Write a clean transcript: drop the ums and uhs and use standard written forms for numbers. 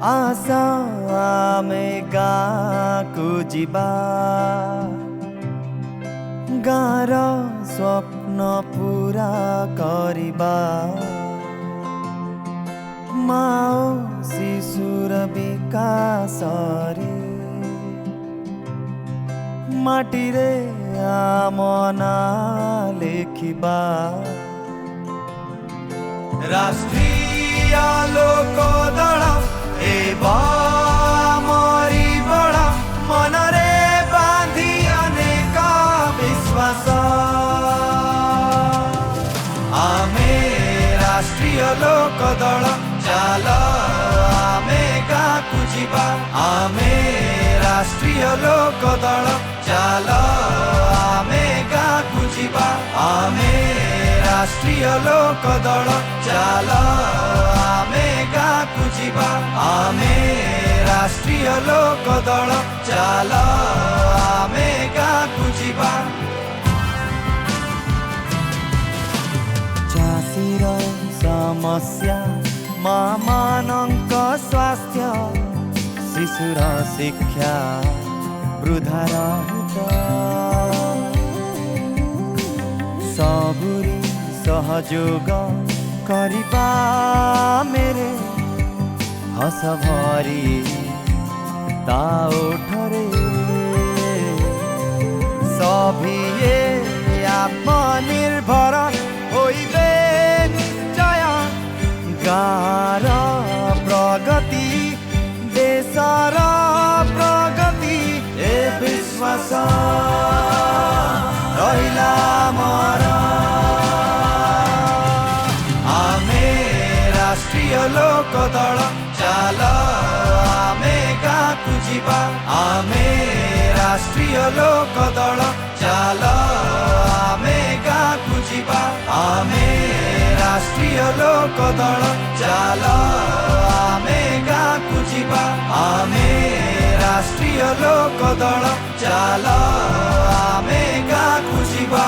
आशा आमे गाँको जिबा गाँर स्वप्न पूरा करिबा माओ शिशुर विकास रे माटी रे आमना लेखिबा राष्ट्रीय लोक दल मरी बड़ मनरे बांधी अनेक विश्वास आमे राष्ट्रीय लोक दल चाल आमे गाँको जिबा आमे राष्ट्रीय लोक दल चाल आमे गाँको जिबा आमे राष्ट्रीय लोक दल चाल आमे गाँको जिबा आमे राष्ट्रीय लोक दल चाल आमे गाँको जिबा चाषीर समस्या मामानंक स्वास्थ्य शिशुर शिक्षा वृद्धार हित सबुरी सहयोग करिबा मेरे हस भरी ता ओठरे सभिए आत्मनिर्भर होइबे निश्चय गाँर प्रगति देशर प्रगति ए विश्वास रहिला मोर आमे राष्ट्रीय लोक दल चाल आमे गाँको जिबा आमे राष्ट्रीय लोक दल चाल आमे गाँको जिबा आमे राष्ट्रीय लोक दल चाल आमे गाँको जिबा आमे राष्ट्रीय लोक दल चाल आमे गाँको जिबा।